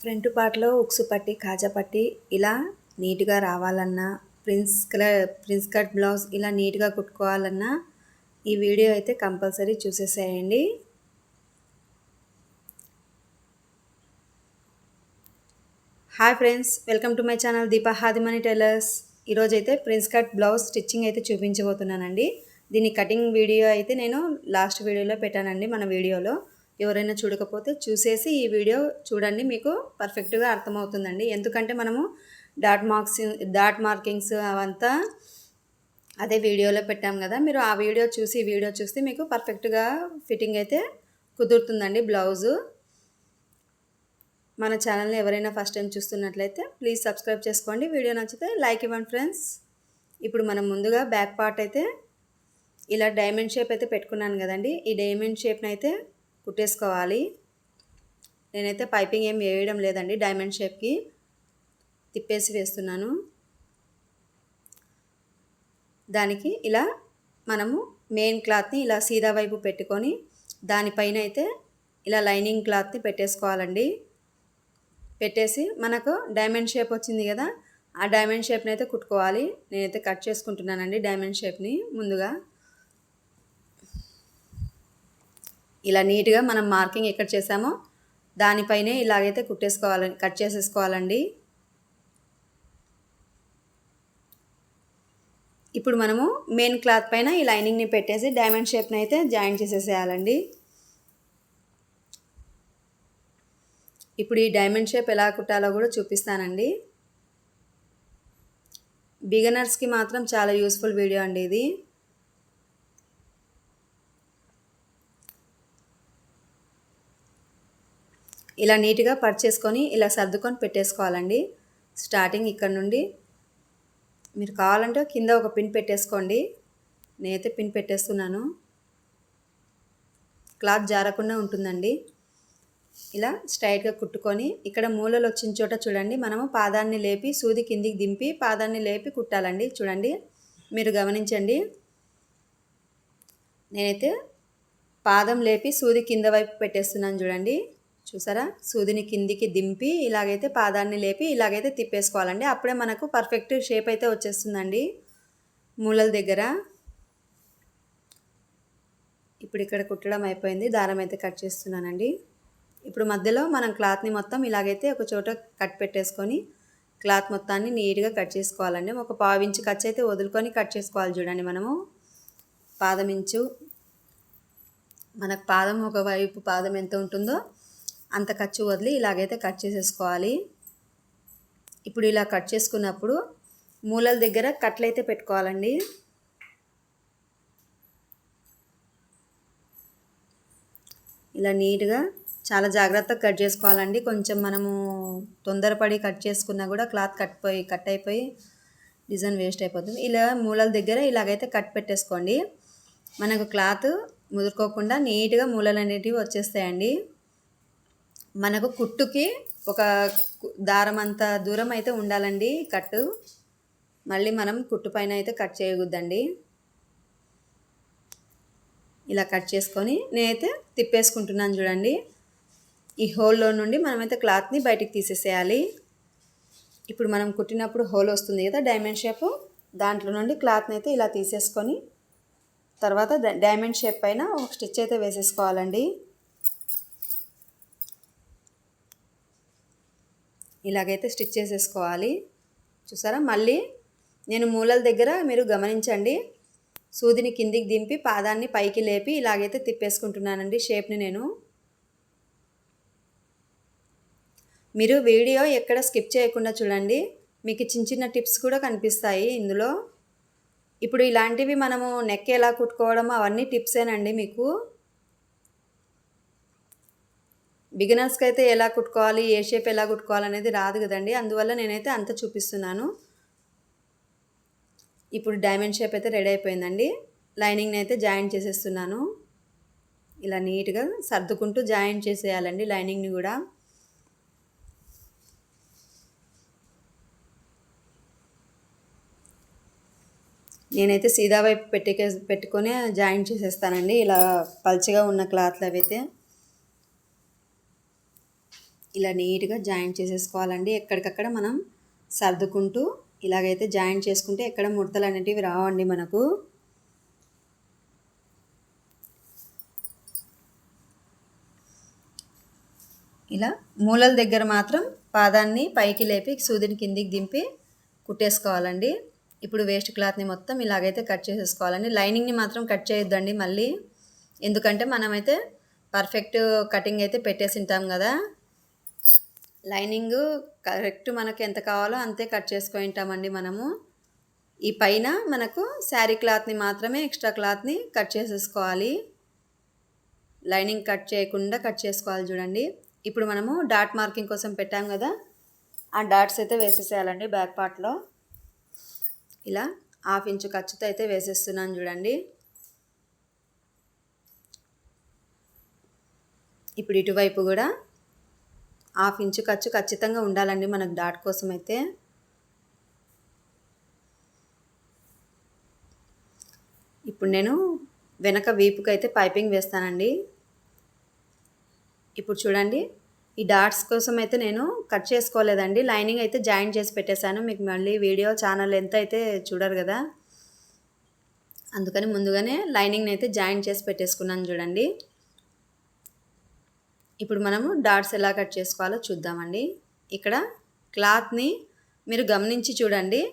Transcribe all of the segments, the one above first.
Front పార్ట్లో ఉక్సు పట్టి కాజా పట్టి ఇలా నీట్గా రావాలన్నా ప్రిన్స్ కట్ బ్లౌజ్ ఇలా నీట్గా కుట్టుకోవాలన్నా ఈ వీడియో అయితే కంపల్సరీ చూసేసేయండి. Hi friends, welcome to my channel Deepa Hadimani tailors. ఈరోజైతే ప్రిన్స్ కట్ బ్లౌజ్ స్టిచ్చింగ్ అయితే చూపించబోతున్నానండి. దీని కటింగ్ వీడియో అయితే నేను లాస్ట్ వీడియోలో పెట్టానండి. మన వీడియోలో ఎవరైనా చూడకపోతే చూసేసి ఈ వీడియో చూడండి, మీకు పర్ఫెక్ట్గా అర్థమవుతుందండి. ఎందుకంటే మనము డాట్ మార్కింగ్స్ అవంతా అదే వీడియోలో పెట్టాం కదా, మీరు ఆ వీడియో చూస్తే మీకు పర్ఫెక్ట్గా ఫిట్టింగ్ అయితే కుదురుతుందండి బ్లౌజు. మన ఛానల్ని ఎవరైనా ఫస్ట్ టైం చూస్తున్నట్లయితే ప్లీజ్ సబ్స్క్రైబ్ చేసుకోండి. వీడియో నచ్చితే లైక్ ఇవ్వండి ఫ్రెండ్స్. ఇప్పుడు మనం ముందుగా బ్యాక్ పార్ట్ అయితే ఇలా డైమండ్ షేప్ అయితే పెట్టుకున్నాను కదండి, ఈ డైమండ్ షేప్ని అయితే కుట్టేసుకోవాలి. నేనైతే పైపింగ్ ఏం వేయడం లేదండి, డైమండ్ షేప్కి తిప్పేసి వేస్తున్నాను. దానికి ఇలా మనము మెయిన్ క్లాత్ని ఇలా సీదా వైపు పెట్టుకొని దానిపైన అయితే ఇలా లైనింగ్ క్లాత్ని పెట్టేసుకోవాలండి. పెట్టేసి మనకు డైమండ్ షేప్ వచ్చింది కదా, ఆ డైమండ్ షేప్ని అయితే కుట్టుకోవాలి. నేనైతే కట్ చేసుకుంటున్నానండి డైమండ్ షేప్ని. ముందుగా ఇలా నీట్గా మనం మార్కింగ్ ఎక్కడ చేసామో దానిపైనే ఇలాగైతే కట్ చేసేసుకోవాలండి. ఇప్పుడు మనము మెయిన్ క్లాత్ పైన ఈ లైనింగ్ని పెట్టేసి డైమండ్ షేప్ని అయితే జాయిన్ చేసేసేయాలండి. ఇప్పుడు ఈ డైమండ్ షేప్ ఎలా కుట్టాలో కూడా చూపిస్తానండి. బిగినర్స్కి మాత్రం చాలా యూస్ఫుల్ వీడియో అండి ఇది. ఇలా నీట్గా పర్చ్ చేసుకొని ఇలా సర్దుకొని పెట్టేసుకోవాలండి. స్టార్టింగ్ ఇక్కడ నుండి మీరు కావాలంటే కింద ఒక పిన్ పెట్టేసుకోండి. నేనైతే పిన్ పెట్టేస్తున్నాను, క్లాత్ జారకుండా ఉంటుందండి. ఇలా స్ట్రైట్గా కుట్టుకొని ఇక్కడ మూలలు వచ్చిన చోట చూడండి, మనము పాదాన్ని లేపి సూది కిందికి దింపి పాదాన్ని లేపి కుట్టాలండి. చూడండి, మీరు గమనించండి. నేనైతే పాదం లేపి సూది కింద వైపు పెట్టేస్తున్నాను. చూడండి, చూసారా, సూదిని కిందికి దింపి ఇలాగైతే పాదాన్ని లేపి ఇలాగైతే తిప్పేసుకోవాలండి. అప్పుడే మనకు పర్ఫెక్ట్ షేప్ అయితే వచ్చేస్తుందండి మూలల దగ్గర. ఇప్పుడు ఇక్కడ కుట్టడం అయిపోయింది, దారం అయితే కట్ చేస్తున్నానండి. ఇప్పుడు మధ్యలో మనం క్లాత్ని మొత్తం ఇలాగైతే ఒక చోట కట్ పెట్టేసుకొని క్లాత్ మొత్తాన్ని నీట్గా కట్ చేసుకోవాలండి. ఒక పావు ఇంచు ఖర్చు అయితే వదులుకొని కట్ చేసుకోవాలి. చూడండి, మనము పాదం ఇంచు, మనకు పాదం ఒకవైపు పాదం ఎంత ఉంటుందో అంత ఖర్చు వదిలి ఇలాగైతే కట్ చేసేసుకోవాలి. ఇప్పుడు ఇలా కట్ చేసుకున్నప్పుడు మూలల దగ్గర కట్లు అయితే పెట్టుకోవాలండి. ఇలా నీట్గా చాలా జాగ్రత్తగా కట్ చేసుకోవాలండి. కొంచెం మనము తొందరపడి కట్ చేసుకున్నా కూడా క్లాత్ కట్ అయిపోయి డిజైన్ వేస్ట్ అయిపోతుంది. ఇలా మూలల దగ్గర ఇలాగైతే కట్ పెట్టేసుకోండి. మనకు క్లాత్ ముదురుకోకుండా నీట్గా మూలలు అనేటివి వచ్చేస్తాయండి. మనకు కుట్టుకి ఒక దారం అంత దూరం అయితే ఉండాలండి కట్టు. మళ్ళీ మనం కుట్టు పైన అయితే కట్ చేయకూడదండి. ఇలా కట్ చేసుకొని నేనైతే తిప్పేసుకుంటున్నాను. చూడండి, ఈ హోల్లో నుండి మనమైతే క్లాత్ని బయటికి తీసేసేయాలి. ఇప్పుడు మనం కుట్టినప్పుడు హోల్ వస్తుంది కదా డైమండ్ షేప్, దాంట్లో నుండి క్లాత్ని అయితే ఇలా తీసేసుకొని తర్వాత డైమండ్ షేప్ పైన ఒక స్టిచ్ అయితే వేసేసుకోవాలండి. ఇలాగైతే స్టిచ్ చేసేసుకోవాలి. చూసారా, మళ్ళీ నేను మూలల దగ్గర మీరు గమనించండి, సూదిని కిందికి దింపి పాదాన్ని పైకి లేపి ఇలాగైతే తిప్పేసుకుంటున్నానండి షేప్ని నేను. మీరు వీడియో ఎక్కడ స్కిప్ చేయకుండా చూడండి, మీకు చిన్న చిన్న టిప్స్ కూడా కనిపిస్తాయి ఇందులో. ఇప్పుడు ఇలాంటివి మనము నెక్ ఎలా కుట్టుకోవడం అవన్నీ టిప్సేనండి మీకు. బిగినర్స్కి అయితే ఎలా కుట్టుకోవాలి, ఏ షేప్ ఎలా కుట్టుకోవాలి అనేది రాదు కదండి, అందువల్ల నేనైతే అంత చూపిస్తున్నాను. ఇప్పుడు డైమండ్ షేప్ అయితే రెడీ అయిపోయిందండి. లైనింగ్ని అయితే జాయింట్ చేసేస్తున్నాను. ఇలా నీట్గా సర్దుకుంటూ జాయింట్ చేసేయాలండి లైనింగ్ని కూడా. నేనైతే సీదా వైపు పెట్టుకొని జాయింట్ చేసేస్తానండి. ఇలా పల్చగా ఉన్న క్లాత్లు అవైతే ఇలా నీట్గా జాయింట్ చేసేసుకోవాలండి. ఎక్కడికక్కడ మనం సర్దుకుంటూ ఇలాగైతే జాయింట్ చేసుకుంటే ఎక్కడ ముడతలు అనేటివి రావండి మనకు. ఇలా మూలల దగ్గర మాత్రం పాదాన్ని పైకి లేపి సూదిని కిందికి దింపి కుట్టేసుకోవాలండి. ఇప్పుడు వేస్ట్ క్లాత్ని మొత్తం ఇలాగైతే కట్ చేసేసుకోవాలండి. లైనింగ్ని మాత్రం కట్ చేయొద్దండి మళ్ళీ, ఎందుకంటే మనమైతే పర్ఫెక్ట్ కటింగ్ అయితే పెట్టేసి ఉంటాం కదా. లైనింగ్ కరెక్ట్ మనకు ఎంత కావాలో అంతే కట్ చేసుకొని ఉంటామండి మనము. ఈ పైన మనకు శారీ క్లాత్ని మాత్రమే ఎక్స్ట్రా క్లాత్ని కట్ చేసేసుకోవాలి. లైనింగ్ కట్ చేయకుండా కట్ చేసుకోవాలి చూడండి. ఇప్పుడు మనము డాట్ మార్కింగ్ కోసం పెట్టాం కదా, ఆ డాట్స్ అయితే వేసేసేయాలండి బ్యాక్ పార్ట్లో. ఇలా 1/2 ఇంచు ఖర్చుతో అయితే వేసేస్తున్నాను చూడండి. ఇప్పుడు ఇటువైపు కూడా 1/2 ఇంచు ఖర్చు ఖచ్చితంగా ఉండాలండి మనకు డాట్ కోసం అయితే. ఇప్పుడు నేను వెనక వీపుకి అయితే పైపింగ్ వేస్తానండి. ఇప్పుడు చూడండి, ఈ డాట్స్ కోసం అయితే నేను కట్ చేసుకోలేదండి, లైనింగ్ అయితే జాయింట్ చేసి పెట్టేశాను. మీకు మళ్ళీ వీడియో ఛానల్ ఎంత అయితే చూడరు కదా, అందుకని ముందుగానే లైనింగ్ని అయితే జాయింట్ చేసి పెట్టేసుకున్నాను చూడండి. ఇప్పుడు మనము డాట్స్ ఎలా కట్ చేసుకోవాలో చూద్దామండి. ఇక్కడ క్లాత్ని మీరు గమనించి చూడండి.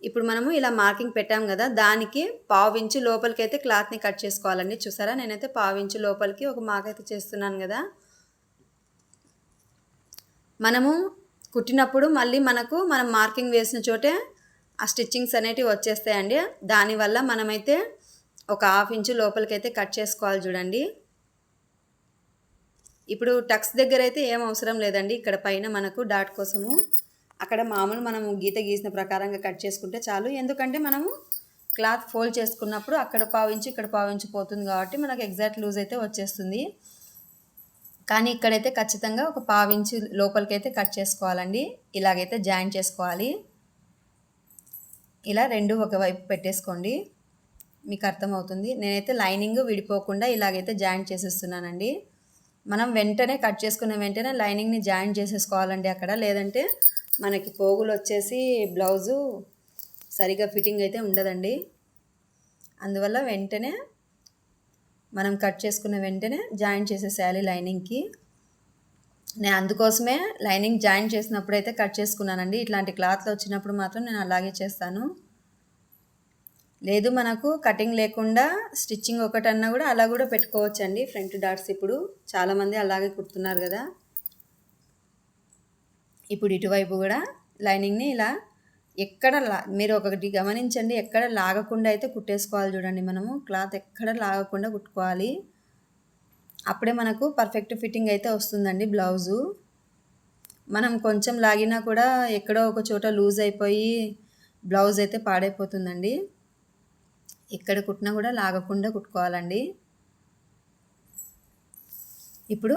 ఇప్పుడు మనము ఇలా మార్కింగ్ పెట్టాం కదా, దానికి 1/2 ఇంచు లోపలికి అయితే క్లాత్ని కట్ చేసుకోవాలండి. చూసారా, నేనైతే 1/2 ఇంచు లోపలికి ఒక మార్క్ అయితే చేస్తున్నాను కదా. మనము కుట్టినప్పుడు మళ్ళీ మనం మార్కింగ్ వేసిన చోటే ఆ స్టిచ్చింగ్స్ అనేటివి వచ్చేస్తాయండి. దానివల్ల మనమైతే ఒక 1/2 ఇంచు లోపలికి అయితే కట్ చేసుకోవాలి చూడండి. ఇప్పుడు టక్స్ దగ్గర అయితే ఏం అవసరం లేదండి. ఇక్కడ పైన మనకు డాట్ కోసము అక్కడ మామూలు మనము గీసిన ప్రకారంగా కట్ చేసుకుంటే చాలు. ఎందుకంటే మనము క్లాత్ ఫోల్డ్ చేసుకున్నప్పుడు అక్కడ 1/2 ఇంచు ఇక్కడ 1/2 ఇంచు పోతుంది కాబట్టి మనకు ఎగ్జాక్ట్ లూజ్ అయితే వచ్చేస్తుంది. కానీ ఇక్కడైతే ఖచ్చితంగా ఒక 1/2 ఇంచు లోపలికి అయితే కట్ చేసుకోవాలండి. ఇలాగైతే జాయింట్ చేసుకోవాలి. ఇలా రెండు ఒకవైపు పెట్టేసుకోండి, మీకు అర్థమవుతుంది. నేనైతే లైనింగ్ విడిపోకుండా ఇలాగైతే జాయింట్ చేసేస్తున్నానండి. మనం వెంటనే కట్ చేసుకున్న వెంటనే లైనింగ్ని జాయింట్ చేసేసుకోవాలండి అక్కడ, లేదంటే మనకి పోగులు వచ్చేసి బ్లౌజు సరిగా ఫిట్టింగ్ అయితే ఉండదండి. అందువల్ల వెంటనే మనం కట్ చేసుకున్న వెంటనే జాయింట్ చేసేసేయాలి లైనింగ్కి. నేను అందుకోసమే లైనింగ్ జాయింట్ చేసినప్పుడు అయితే కట్ చేసుకున్నానండి. ఇట్లాంటి క్లాత్లో వచ్చినప్పుడు మాత్రం నేను అలాగే చేస్తాను. లేదు మనకు కటింగ్ లేకుండా స్టిచ్చింగ్ ఒకటన్నా కూడా అలా కూడా పెట్టుకోవచ్చండి ఫ్రంట్ డాట్స్. ఇప్పుడు చాలామంది అలాగే కుడుతున్నారు కదా. ఇప్పుడు ఇటువైపు కూడా లైనింగ్ని ఇలా ఎక్కడ మీరు ఒకటి గమనించండి, ఎక్కడ లాగకుండా అయితే కుట్టేసుకోవాలి చూడండి. మనము క్లాత్ ఎక్కడ లాగకుండా కుట్టుకోవాలి, అప్పుడే మనకు పర్ఫెక్ట్ ఫిట్టింగ్ అయితే వస్తుందండి బ్లౌజు. మనం కొంచెం లాగినా కూడా ఎక్కడో ఒక చోట లూజ్ అయిపోయి బ్లౌజ్ అయితే పాడైపోతుందండి. ఎక్కడ కుట్టినా కూడా లాగకుండా కుట్టుకోవాలండి. ఇప్పుడు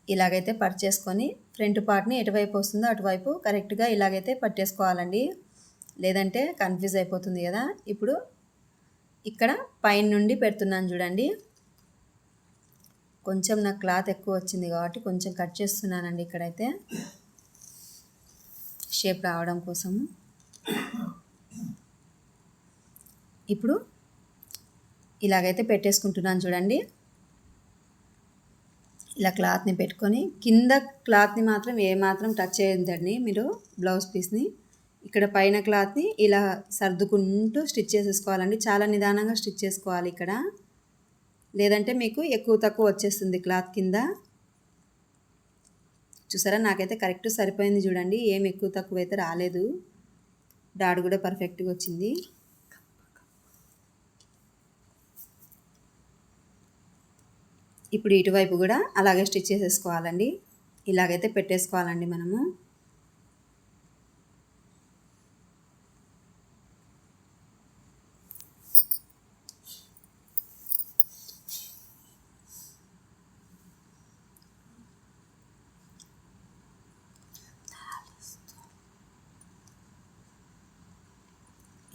ఇలాగైతే పర్చేసుకొని ఫ్రంట్ పార్ట్ని ఎటువైపు వస్తుందో అటువైపు కరెక్ట్గా ఇలాగైతే పట్టేసుకోవాలండి, లేదంటే కన్ఫ్యూజ్ అయిపోతుంది కదా. ఇప్పుడు ఇక్కడ పైన నుండి పెడుతున్నాను చూడండి. కొంచెం నాకు క్లాత్ ఎక్కువ వచ్చింది కాబట్టి కొంచెం కట్ చేస్తున్నానండి ఇక్కడైతే షేప్ రావడం కోసము. ఇప్పుడు ఇలాగైతే పెట్టేసుకుంటున్నాను చూడండి. ఇలా క్లాత్ని పెట్టుకొని కింద క్లాత్ని మాత్రం ఏమాత్రం టచ్ చేయొద్దండి మీరు బ్లౌజ్ పీస్ని. ఇక్కడ పైన క్లాత్ని ఇలా సర్దుకుంటూ స్టిచ్ చేసేసుకోవాలండి. చాలా నిదానంగా స్టిచ్ చేసుకోవాలి ఇక్కడ, లేదంటే మీకు ఎక్కువ తక్కువ వచ్చేస్తుంది క్లాత్ కింద. చూసారా, నాకైతే కరెక్ట్ సరిపోయింది చూడండి, ఏం ఎక్కువ తక్కువ అయితే రాలేదు. డాట్ కూడా పర్ఫెక్ట్గా వచ్చింది. ఇప్పుడు ఇటువైపు కూడా అలాగే స్టిచ్ చేసేసుకోవాలండి. ఇలాగైతే పెట్టేసుకోవాలండి మనము.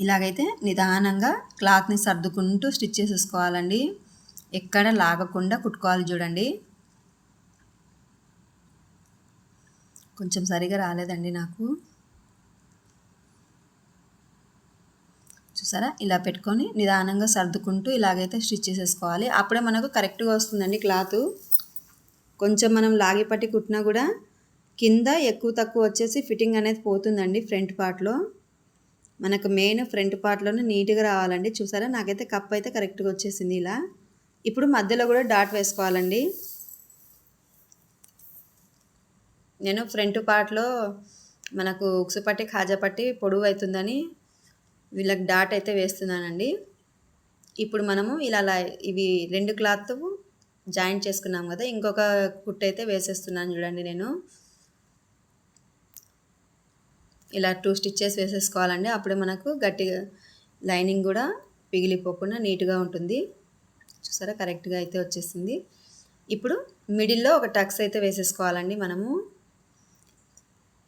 ఇలాగైతే నిదానంగా క్లాత్ని సర్దుకుంటూ స్టిచ్ చేసేసుకోవాలండి. ఎక్కడ లాగకుండా కుట్టుకోవాలి చూడండి. కొంచెం సరిగా రాలేదండి నాకు. చూసారా, ఇలా పెట్టుకొని నిదానంగా సర్దుకుంటూ ఇలాగైతే స్టిచ్ చేసేసుకోవాలి. అప్పుడే మనకు కరెక్ట్గా వస్తుందండి క్లాత్. కొంచెం మనం లాగి పట్టి కుట్టినా కూడా కింద ఎక్కువ తక్కువ వచ్చేసి ఫిట్టింగ్ అనేది పోతుందండి. ఫ్రంట్ పార్ట్లో మనకు మెయిన్ ఫ్రంట్ పార్ట్లోనే నీట్గా రావాలండి. చూసారా, నాకైతే కప్ అయితే కరెక్ట్గా వచ్చేసింది ఇలా. ఇప్పుడు మధ్యలో కూడా డాట్ వేసుకోవాలండి. నేను ఫ్రంట్ పార్ట్లో మనకు ఉక్సు పట్టి ఖాజా పట్టి పొడవు అవుతుందని వీళ్ళకి డాట్ అయితే వేస్తున్నానండి. ఇప్పుడు మనము ఇలా ఇవి 2 క్లాత్ జాయింట్ చేసుకున్నాం కదా, ఇంకొక కుట్టు అయితే వేసేస్తున్నాను చూడండి. నేను ఇలా 2 స్టిచ్చెస్ వేసేసుకోవాలండి. అప్పుడే మనకు గట్టిగా లైనింగ్ కూడా పిగిలిపోకుండా నీట్గా ఉంటుంది. చూసారా, కరెక్ట్గా అయితే వచ్చేసింది. ఇప్పుడు మిడిల్లో ఒక టక్స్ అయితే వేసేసుకోవాలండి. మనము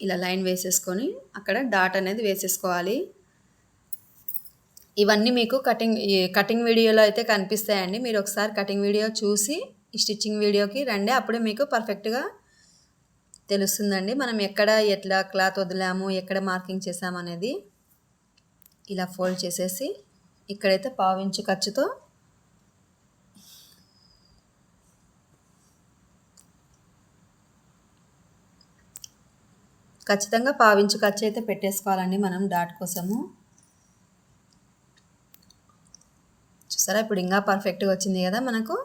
ఇలా లైన్ వేసేసుకొని అక్కడ డాట్ అనేది వేసేసుకోవాలి. ఇవన్నీ మీకు కటింగ్ వీడియోలో అయితే కనిపిస్తాయండి. మీరు ఒకసారి కటింగ్ వీడియో చూసి ఈ స్టిచ్చింగ్ వీడియోకి రండి. అప్పుడే మీకు పర్ఫెక్ట్గా తెలుస్తుందండి మనం ఎక్కడ ఎట్లా క్లాత్ వదిలాము, ఎక్కడ మార్కింగ్ చేసాము అనేది. ఇలా ఫోల్డ్ చేసేసి ఇక్కడైతే 1/2 ఇంచు ఖర్చుతో ఖచ్చితంగా 1/2 ఇంచు ఖర్చు అయితే పెట్టేసుకోవాలండి మనం డాట్ కోసము. చూసారా, ఇప్పుడు ఇంకా పర్ఫెక్ట్గా వచ్చింది కదా మనకు.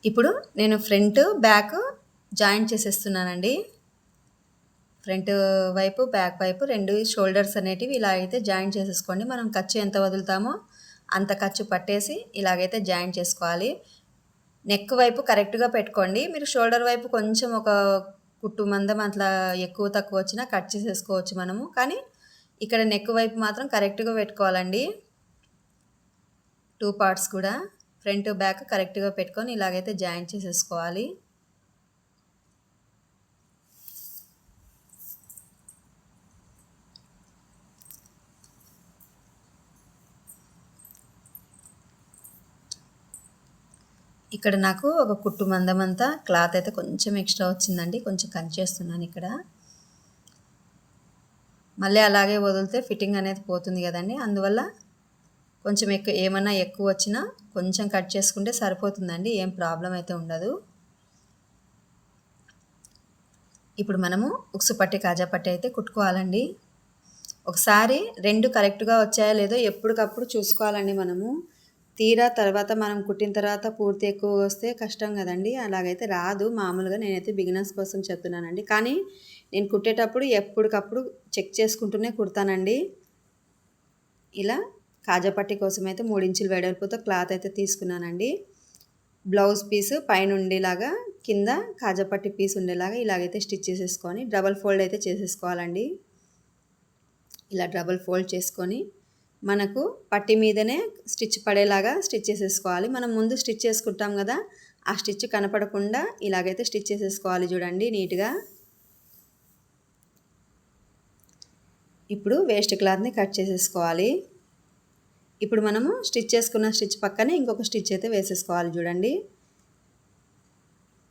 ఇప్పుడు నేను ఫ్రంట్ బ్యాక్ జాయింట్ చేసేస్తున్నానండి. ఫ్రంట్ వైపు బ్యాక్ వైపు 2 షోల్డర్స్ అనేటివి ఇలా అయితే జాయింట్ చేసేసుకోండి. మనం ఖర్చు ఎంత వదులుతామో అంత ఖర్చు పట్టేసి ఇలాగైతే జాయింట్ చేసుకోవాలి. నెక్ వైపు కరెక్ట్గా పెట్టుకోండి. మీరు షోల్డర్ వైపు కొంచెం ఒక కుట్టు మందం అట్లా ఎక్కువ తక్కువ వచ్చినా కట్ చేసేసుకోవచ్చు మనము. కానీ ఇక్కడ నెక్ వైపు మాత్రం కరెక్ట్గా పెట్టుకోవాలండి. 2 పార్ట్స్ కూడా ఫ్రంట్ బ్యాక్ కరెక్ట్గా పెట్టుకొని ఇలాగైతే జాయింట్ చేసేసుకోవాలి. ఇక్కడ నాకు ఒక కుట్టు మందం అంతా క్లాత్ అయితే కొంచెం ఎక్స్ట్రా వచ్చిందండి. కొంచెం కట్ చేస్తున్నాను ఇక్కడ. మళ్ళీ అలాగే వదిలితే ఫిట్టింగ్ అనేది పోతుంది కదండి. అందువల్ల కొంచెం ఏమన్నా ఎక్కువ వచ్చినా కొంచెం కట్ చేసుకుంటే సరిపోతుందండి. ఏం ప్రాబ్లం అయితే ఉండదు. ఇప్పుడు మనము ఉక్సు పట్టి కాజా పట్టి అయితే కుట్టుకోవాలండి. ఒకసారి 2 కరెక్ట్గా వచ్చాయో లేదో ఎప్పటికప్పుడు చూసుకోవాలండి మనము. తీరా తర్వాత మనం కుట్టిన తర్వాత పూర్తి ఎక్కువ వస్తే కష్టం కదండి. అలాగైతే రాదు. మామూలుగా నేనైతే బిగినర్స్ కోసం చెప్తున్నానండి. కానీ నేను కుట్టేటప్పుడు ఎప్పటికప్పుడు చెక్ చేసుకుంటూనే కుడతానండి. ఇలా కాజాపట్టి కోసం అయితే 3 ఇంచుల వెడల్పుతో క్లాత్ అయితే తీసుకున్నానండి. బ్లౌజ్ పీసు పైన ఉండేలాగా కింద కాజాపట్టి పీస్ ఉండేలాగా ఇలాగైతే స్టిచ్ చేసేసుకొని డబల్ ఫోల్డ్ అయితే చేసేసుకోవాలండి. ఇలా డబల్ ఫోల్డ్ చేసుకొని మనకు పట్టి మీదనే స్టిచ్ పడేలాగా స్టిచ్ చేసేసుకోవాలి. మనం ముందు స్టిచ్ చేసుకుంటాం కదా, ఆ స్టిచ్ కనపడకుండా ఇలాగైతే స్టిచ్ చేసేసుకోవాలి చూడండి నీట్గా. ఇప్పుడు వేస్ట్ క్లాత్ని కట్ చేసేసుకోవాలి. ఇప్పుడు మనము స్టిచ్ చేసుకున్న స్టిచ్ పక్కనే ఇంకొక స్టిచ్ అయితే వేసేసుకోవాలి చూడండి.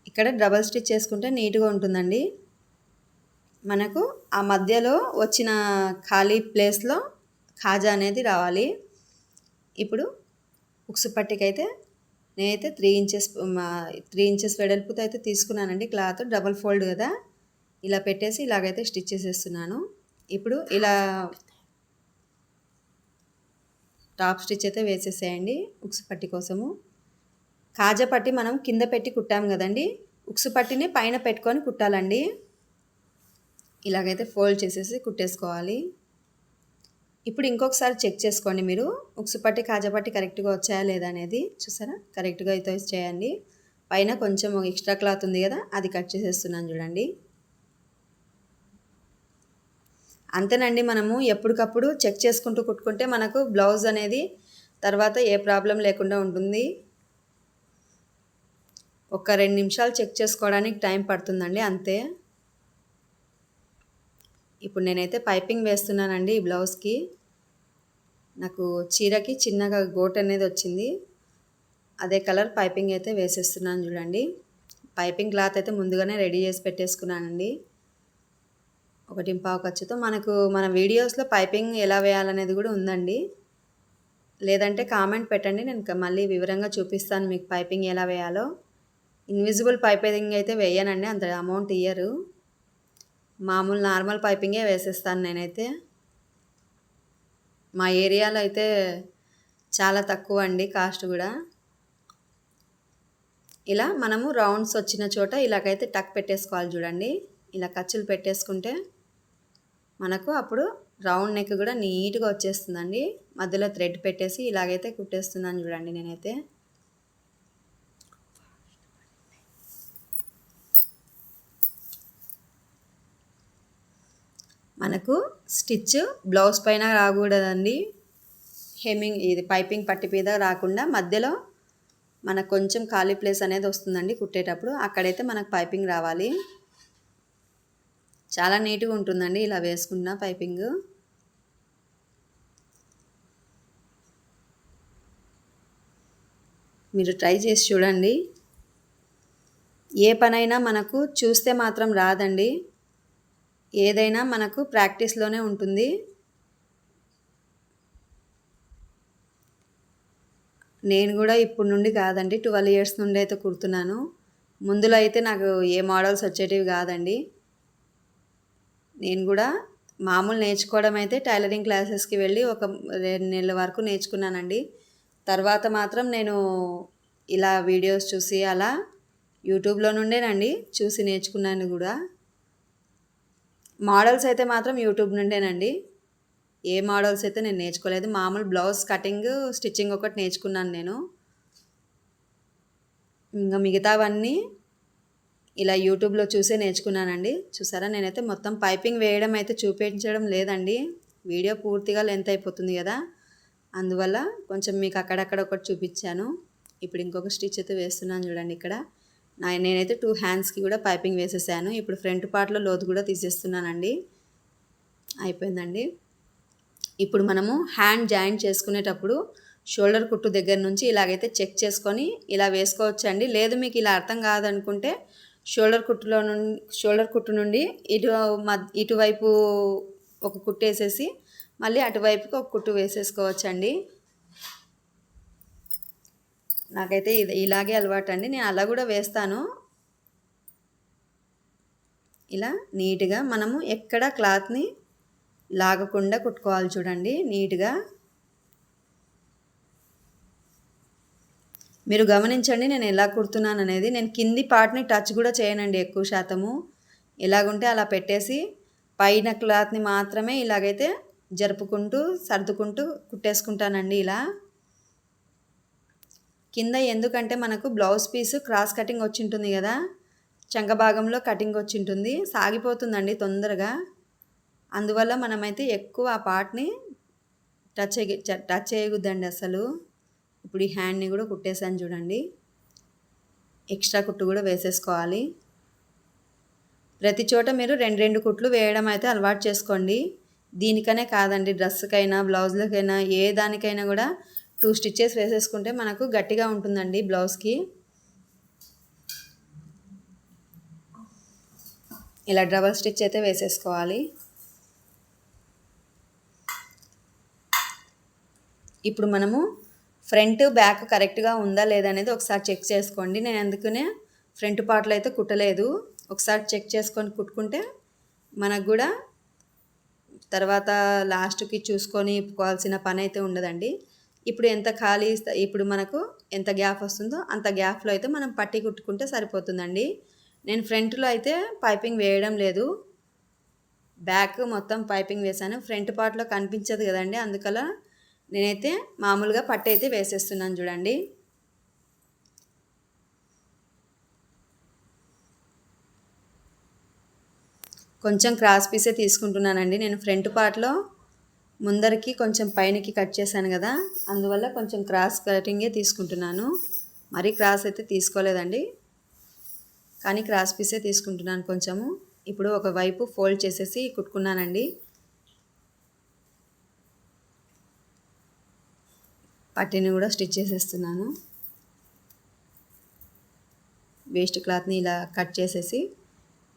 ఇక్కడ డబల్ స్టిచ్ చేసుకుంటే నీట్గా ఉంటుందండి. మనకు ఆ మధ్యలో వచ్చిన ఖాళీ ప్లేస్లో ఖాజా అనేది రావాలి. ఇప్పుడు ఉక్సు పట్టికైతే నేనైతే 3 ఇంచెస్ వెడల్పుతో అయితే తీసుకున్నానండి క్లాత్. డబల్ ఫోల్డ్ కదా, ఇలా పెట్టేసి ఇలాగైతే స్టిచ్ చేసేస్తున్నాను. ఇప్పుడు ఇలా టాప్ స్టిచ్ అయితే వేసేసేయండి ఉక్సు పట్టి కోసము. కాజా పట్టి మనం కింద పెట్టి కుట్టాం కదండి, ఉక్సు పట్టిని పైన పెట్టుకొని కుట్టాలండి. ఇలాగైతే ఫోల్డ్ చేసేసి కుట్టేసుకోవాలి. ఇప్పుడు ఇంకొకసారి చెక్ చేసుకోండి మీరు ఉక్సు పట్టి కాజా పట్టి కరెక్ట్గా వచ్చాయా లేదా అనేది. చూసారా, కరెక్ట్గా అయితే చేయండి. పైన కొంచెం ఎక్స్ట్రా క్లాత్ ఉంది కదా, అది కట్ చేసేస్తున్నాను చూడండి. అంతేనండి, మనము ఎప్పటికప్పుడు చెక్ చేసుకుంటూ కుట్టుకుంటే మనకు బ్లౌజ్ అనేది తర్వాత ఏ ప్రాబ్లం లేకుండా ఉంటుంది. ఒక 2 నిమిషాలు చెక్ చేసుకోవడానికి టైం పడుతుందండి, అంతే. ఇప్పుడు నేనైతే పైపింగ్ వేస్తున్నానండి ఈ బ్లౌజ్కి. నాకు చీరకి చిన్నగా గోట్ అనేది వచ్చింది. అదే కలర్ పైపింగ్ అయితే వేసేస్తున్నాను చూడండి. పైపింగ్ క్లాత్ అయితే ముందుగానే రెడీ చేసి పెట్టేసుకున్నానండి. 1.5 ఖర్చుతో మనకు మన వీడియోస్లో పైపింగ్ ఎలా వేయాలనేది కూడా ఉందండి. లేదంటే కామెంట్ పెట్టండి, నేను మళ్ళీ వివరంగా చూపిస్తాను మీకు పైపింగ్ ఎలా వేయాలో. ఇన్విజిబుల్ పైపింగ్ అయితే వేయనండి, అంత అమౌంట్ ఇయ్యరు. మామూలు నార్మల్ పైపింగే వేసేస్తాను నేనైతే. మా ఏరియాలో అయితే చాలా తక్కువ అండి కాస్ట్ కూడా. ఇలా మనము రౌండ్స్ వచ్చిన చోట ఇలాగైతే టక్ పెట్టేసుకోవాలి చూడండి. ఇలా ఖర్చులు పెట్టేసుకుంటే మనకు అప్పుడు రౌండ్ నెక్ కూడా నీట్గా వచ్చేస్తుందండి. మధ్యలో థ్రెడ్ పెట్టేసి ఇలాగైతే కుట్టేస్తున్నాను చూడండి నేనైతే. మనకు స్టిచ్ బ్లౌజ్ పైన రాకూడదండి, హెమ్మింగ్ ఇది పైపింగ్ పట్టి మీద రాకుండా మధ్యలో మనకు కొంచెం ఖాళీ ప్లేస్ అనేది వస్తుందండి కుట్టేటప్పుడు, అక్కడైతే మనకు పైపింగ్ రావాలి. చాలా నీట్గా ఉంటుందండి ఇలా వేసుకున్న పైపింగ్. మీరు ట్రై చేసి చూడండి. ఏ పనైనా మనకు చూస్తే మాత్రం రాదండి, ఏదైనా మనకు ప్రాక్టీస్లోనే ఉంటుంది. నేను కూడా ఇప్పుడు నుండి కాదండి, 12 ఇయర్స్ నుండి అయితే కుడుతున్నాను. ముందులో అయితే నాకు ఏ మోడల్స్ వచ్చేటివి కాదండి. నేను కూడా మామూలు నేర్చుకోవడం అయితే టైలరింగ్ క్లాసెస్కి వెళ్ళి ఒక 2 నెలల వరకు నేర్చుకున్నానండి. తర్వాత మాత్రం నేను ఇలా వీడియోస్ చూసి అలా యూట్యూబ్లో నుండేనండి చూసి నేర్చుకున్నాను కూడా. మోడల్స్ అయితే మాత్రం యూట్యూబ్ నుండేనండి. ఏ మోడల్స్ అయితే నేను నేర్చుకోలేదు. మామూలు బ్లౌజ్ కటింగ్ స్టిచ్చింగ్ ఒకటి నేర్చుకున్నాను నేను. ఇంకా మిగతావన్నీ ఇలా యూట్యూబ్లో చూసే నేర్చుకున్నానండి. చూసారా, నేనైతే మొత్తం పైపింగ్ వేయడం అయితే చూపించడం లేదండి, వీడియో పూర్తిగా లెంత్ అయిపోతుంది కదా, అందువల్ల కొంచెం మీకు అక్కడక్కడ ఒకటి చూపించాను. ఇప్పుడు ఇంకొక స్టిచ్ అయితే వేస్తున్నాను చూడండి. ఇక్కడ నేనైతే 2 హ్యాండ్స్కి కూడా పైపింగ్ వేసేసాను. ఇప్పుడు ఫ్రంట్ పార్ట్లో లోతు కూడా తీసేస్తున్నానండి. అయిపోయిందండి. ఇప్పుడు మనము హ్యాండ్ జాయింట్ చేసుకునేటప్పుడు షోల్డర్ కుట్టు దగ్గర నుంచి ఇలాగైతే చెక్ చేసుకొని ఇలా వేసుకోవచ్చండి. లేదు మీకు ఇలా అర్థం కాదనుకుంటే షోల్డర్ కుట్టు నుండి ఇటువైపు ఒక కుట్టు వేసేసి మళ్ళీ అటువైపుకి ఒక కుట్టు వేసేసుకోవచ్చండి. నాకైతే ఇలాగే అలవాటు అండి, నేను అలా కూడా వేస్తాను. ఇలా నీట్గా మనము ఎక్కడ క్లాత్ని లాగకుండా కుట్టుకోవాలి చూడండి నీట్గా. మీరు గమనించండి నేను ఎలా కుడుతున్నాను అనేది. నేను కింది పార్ట్ని టచ్ కూడా చేయనండి ఎక్కువ శాతము. ఎలాగుంటే అలా పెట్టేసి పైన క్లాత్ని మాత్రమే ఇలాగైతే జరుపుకుంటూ సర్దుకుంటూ కుట్టేసుకుంటానండి ఇలా. కింద ఎందుకంటే మనకు బ్లౌజ్ పీసు క్రాస్ కటింగ్ వచ్చి ఉంటుంది కదా, చంక భాగంలో కటింగ్ వచ్చి ఉంటుంది, సాగిపోతుందండి తొందరగా. అందువల్ల మనమైతే ఎక్కువ ఆ పార్ట్ని టచ్ చేయకూడదండి అసలు. ఇప్పుడు ఈ హ్యాండ్ని కూడా కుట్టేసాను చూడండి. ఎక్స్ట్రా కుట్టు కూడా వేసేసుకోవాలి. ప్రతి చోట మీరు 2 కుట్లు వేయడం అయితే అలవాటు చేసుకోండి. దీనికనే కాదండి, డ్రెస్కైనా బ్లౌజ్లకైనా ఏ దానికైనా కూడా 2 స్టిచ్చెస్ వేసేసుకుంటే మనకు గట్టిగా ఉంటుందండి బ్లౌజ్కి. ఇలా డబల్ స్టిచ్ అయితే వేసేసుకోవాలి. ఇప్పుడు మనము ఫ్రంట్ బ్యాక్ కరెక్ట్గా ఉందా లేదా అనేది ఒకసారి చెక్ చేసుకోండి. నేను అందుకనే ఫ్రంట్ పార్ట్లో అయితే కుట్టలేదు. ఒకసారి చెక్ చేసుకొని కుట్టుకుంటే మనకు కూడా తర్వాత లాస్ట్కి చూసుకొని ఇప్పుకోవాల్సిన పని అయితే ఉండదండి. ఇప్పుడు ఎంత ఖాళీ ఇప్పుడు మనకు ఎంత గ్యాప్ వస్తుందో అంత గ్యాప్లో అయితే మనం పట్టి కుట్టుకుంటే సరిపోతుందండి. నేను ఫ్రంట్లో అయితే పైపింగ్ వేయడం లేదు, బ్యాక్ మొత్తం పైపింగ్ వేసాను. ఫ్రంట్ పార్ట్లో కనిపించదు కదండి, అందుకలా నేనైతే మామూలుగా పట్టు అయితే వేసేస్తున్నాను చూడండి. కొంచెం క్రాస్ పీసే తీసుకుంటున్నానండి నేను. ఫ్రంట్ పార్ట్లో ముందరికి కొంచెం పైనకి కట్ చేశాను కదా, అందువల్ల కొంచెం క్రాస్ కటింగే తీసుకుంటున్నాను. మరీ క్రాస్ అయితే తీసుకోలేదండి, కానీ క్రాస్ పీసే తీసుకుంటున్నాను కొంచెము. ఇప్పుడు ఒకవైపు ఫోల్డ్ చేసేసి కుట్టుకున్నానండి. పట్టీని కూడా స్టిచ్ చేసేస్తున్నాను. వేస్ట్ క్లాత్ని ఇలా కట్ చేసేసి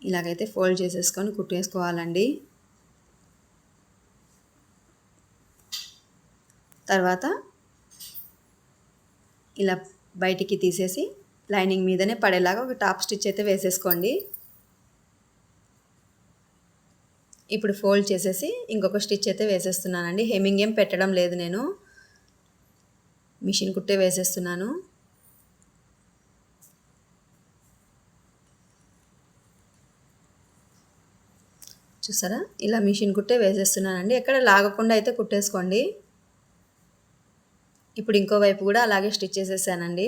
ఇలాగైతే ఫోల్డ్ చేసేసుకొని కుట్టేసుకోవాలండి. తర్వాత ఇలా బయటికి తీసేసి లైనింగ్ మీదనే పడేలాగా ఒక టాప్ స్టిచ్ అయితే వేసేసుకోండి. ఇప్పుడు ఫోల్డ్ చేసేసి ఇంకొక స్టిచ్ అయితే వేసేస్తున్నానండి. హెమ్మింగ్ ఏం పెట్టడం లేదు, నేను మిషన్ కుట్టే వేసేస్తున్నాను. చూసారా, ఇలా మిషన్ కుట్టే వేసేస్తున్నానండి. ఎక్కడ లాగకుండా అయితే కుట్టేసుకోండి. ఇప్పుడు ఇంకో వైపు కూడా అలాగే స్టిచ్ చేసేసానండి.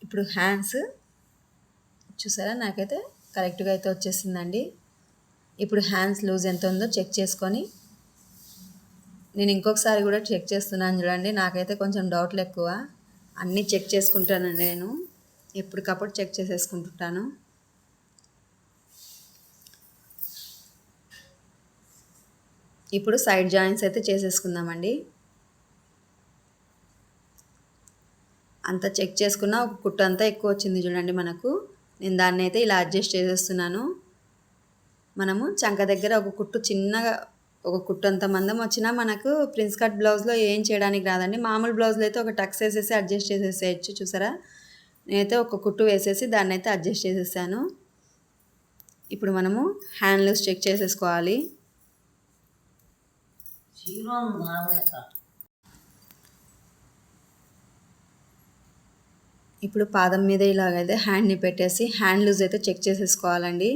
ఇప్పుడు హ్యాండ్స్ చూసారా, నాకైతే కరెక్ట్గా అయితే వచ్చేసిందండి. ఇప్పుడు హ్యాండ్స్ లూజ్ ఎంత ఉందో చెక్ చేసుకొని నేను ఇంకొకసారి కూడా చెక్ చేస్తున్నాను చూడండి. నాకైతే కొంచెం డౌట్లు ఎక్కువ, అన్నీ చెక్ చేసుకుంటానండి. నేను ఎప్పటికప్పుడు చెక్ చేసేసుకుంటుంటాను. ఇప్పుడు సైడ్ జాయింట్స్ అయితే చేసేసుకుందామండి. అంతా చెక్ చేసుకున్న ఒక కుట్టు అంతా ఎక్కువ వచ్చింది చూడండి మనకు. నేను దాన్ని అయితే ఇలా అడ్జస్ట్ చేసేస్తున్నాను. మనము చంక దగ్గర ఒక కుట్టు చిన్నగా, ఒక కుట్టు అంత మందం వచ్చినా మనకు ప్రిన్స్ కట్ బ్లౌజ్లో ఏం చేయడానికి రాదండి. మామూలు బ్లౌజ్లో అయితే ఒక టక్స్ వేసేసి అడ్జస్ట్ చేసేసేయచ్చు. చూసారా, నేనైతే ఒక కుట్టు వేసేసి దాన్ని అయితే అడ్జస్ట్ చేసేసాను. ఇప్పుడు మనము హ్యాండ్ లూజ్ చెక్ చేసేసుకోవాలి. ఇప్పుడు పాదం మీద ఇలాగైతే హ్యాండ్ని పెట్టేసి హ్యాండ్ లూజ్ అయితే చెక్ చేసేసుకోవాలండి.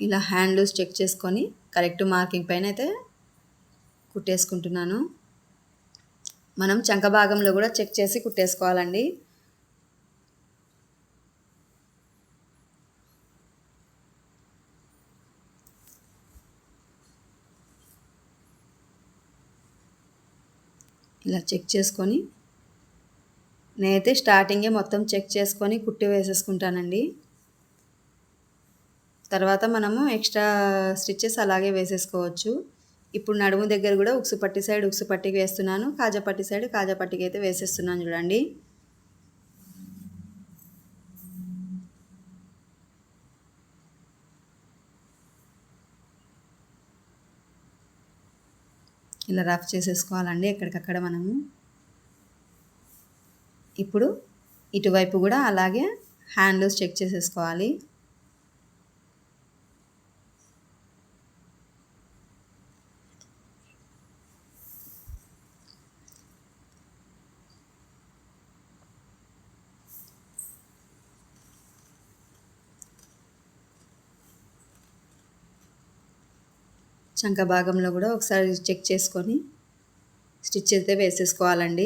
ఇలా హ్యాండ్ లూజ్ చెక్ చేసుకొని కరెక్ట్ మార్కింగ్ పైన అయితే కుట్టేసుకుంటున్నాను. మనం చంక భాగంలో కూడా చెక్ చేసి కుట్టేసుకోవాలండి. ఇలా చెక్ చేసుకొని నేనైతే స్టార్టింగే మొత్తం చెక్ చేసుకొని కుట్టి వేసేసుకుంటానండి. తర్వాత మనము ఎక్స్ట్రా స్టిచ్చెస్ అలాగే వేసేసుకోవచ్చు. ఇప్పుడు నడుము దగ్గర కూడా ఉక్సు పట్టి సైడ్ ఉక్సు పట్టికి వేస్తున్నాను, కాజాపట్టి సైడ్ కాజాపట్టికి అయితే వేసేస్తున్నాను చూడండి. ఇలా రఫ్ చేసేసుకోవాలండి ఎక్కడికక్కడ మనము. ఇప్పుడు ఇటువైపు కూడా అలాగే హ్యాండ్ లూజ్ చెక్ చేసేసుకోవాలి. చంక భాగంలో కూడా ఒకసారి చెక్ చేసుకొని స్టిచ్ అయితే వేసేసుకోవాలండి.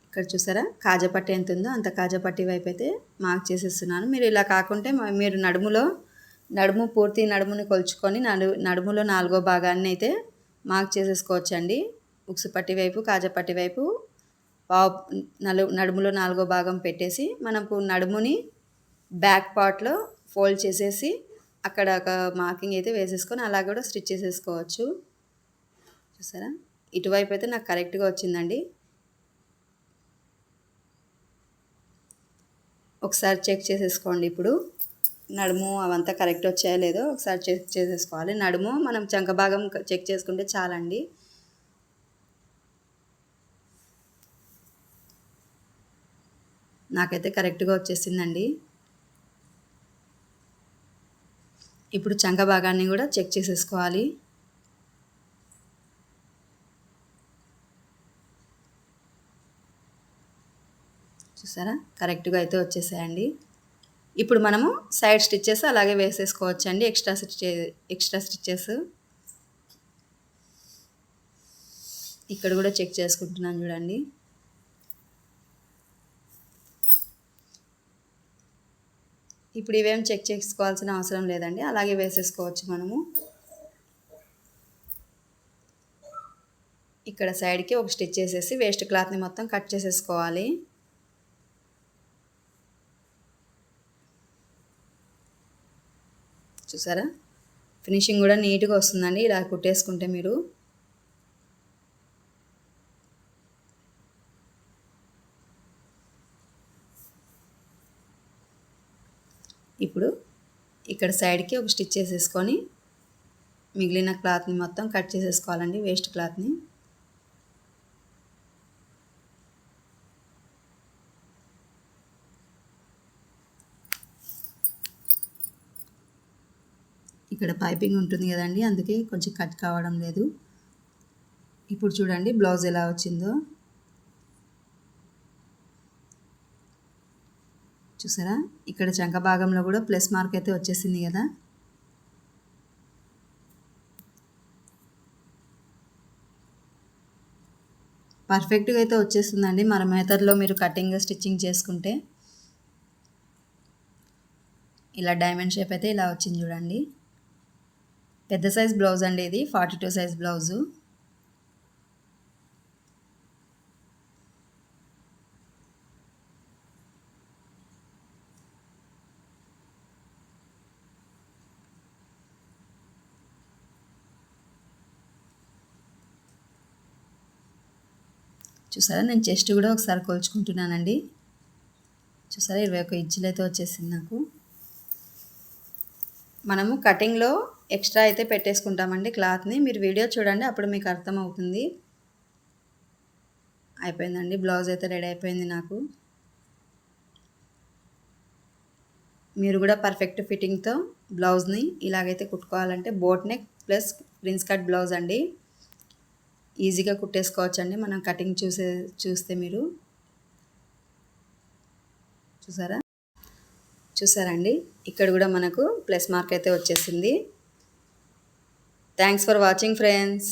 ఇక్కడ చూసారా, కాజాపట్టి ఎంత ఉందో అంత కాజాపట్టి వైపు అయితే మార్క్ చేసేస్తున్నాను. మీరు ఇలా కాకుంటే మీరు నడుము పూర్తి నడుముని కొలుచుకొని నడుములో 4వ భాగాన్ని అయితే మార్క్ చేసేసుకోవచ్చండి. ఉక్సు పట్టి వైపు కాజాపట్టి వైపు నడుములో 4వ భాగం పెట్టేసి మనకు నడుముని బ్యాక్ పార్ట్లో ఫోల్డ్ చేసేసి అక్కడ ఒక మార్కింగ్ అయితే వేసేసుకొని అలా కూడా స్టిచ్ చేసేసుకోవచ్చు. చూసారా, ఇటువైపు అయితే నాకు కరెక్ట్గా వచ్చిందండి. ఒకసారి చెక్ చేసేసుకోండి. ఇప్పుడు నడుము అవంతా కరెక్ట్ వచ్చాయో లేదో ఒకసారి చెక్ చేసేసుకోవాలి. నడుము మనం చంక భాగం చెక్ చేసుకుంటే చాలండి. నాకైతే కరెక్ట్గా వచ్చేసిందండి. ఇప్పుడు చంక భాగాన్ని కూడా చెక్ చేసేసుకోవాలి. చూసారా, కరెక్ట్గా అయితే వచ్చేసాయండి. ఇప్పుడు మనము సైడ్ స్టిచ్చెస్ అలాగే వేసేసుకోవచ్చండి. ఎక్స్ట్రా స్టిచ్చెస్ ఇక్కడ కూడా చెక్ చేసుకుంటున్నాను చూడండి. ఇప్పుడు ఇవేం చెక్ చేసుకోవాల్సిన అవసరం లేదండి, అలాగే వేసేసుకోవచ్చు మనము. ఇక్కడ సైడ్కి ఒక స్టిచ్ చేసేసి వేస్ట్ క్లాత్ని మొత్తం కట్ చేసేసుకోవాలి. చూసారా, ఫినిషింగ్ కూడా నీట్గా వస్తుందండి ఇలా కుట్టేసుకుంటే మీరు. ఇప్పుడు ఇక్కడ సైడ్కి ఒక స్టిచ్ చేసేసుకొని మిగిలిన క్లాత్ని మొత్తం కట్ చేసేసుకోవాలండి, వేస్ట్ క్లాత్ని. ఇక్కడ పైపింగ్ ఉంటుంది కదండి, అందుకే కొంచెం కట్ కావడం లేదు. ఇప్పుడు చూడండి బ్లౌజ్ ఎలా వచ్చిందో. చూసారా, ఇక్కడ చంక భాగంలో కూడా ప్లస్ మార్క్ అయితే వచ్చేసింది కదా. పర్ఫెక్ట్గా అయితే వచ్చేస్తుందండి మన మెథడ్లో మీరు కటింగ్ స్టిచ్చింగ్ చేసుకుంటే. ఇలా డైమండ్ షేప్ అయితే ఇలా వచ్చింది చూడండి. పెద్ద సైజ్ బ్లౌజ్ అండి ఇది, 42 సైజ్ బ్లౌజు. చూసారా, నేను చెస్ట్ కూడా ఒకసారి కొలుచుకుంటున్నానండి. చూసారా, 21 ఇంచులు అయితే వచ్చేసింది నాకు. మనము కటింగ్లో ఎక్స్ట్రా అయితే పెట్టేసుకుంటామండి క్లాత్ని. మీరు వీడియో చూడండి, అప్పుడు మీకు అర్థమవుతుంది. అయిపోయిందండి, బ్లౌజ్ అయితే రెడీ అయిపోయింది నాకు. మీరు కూడా పర్ఫెక్ట్ ఫిట్టింగ్తో బ్లౌజ్ని ఇలాగైతే కుట్టుకోవాలంటే boat neck plus prince cut blouse అండి. ఈజీగా కుట్టేసుకోవచ్చండి మనం కటింగ్ చూస్తే మీరు. చూసారండి, ఇక్కడ కూడా మనకు ప్లస్ మార్క్ అయితే వచ్చేసింది. Thanks for watching friends.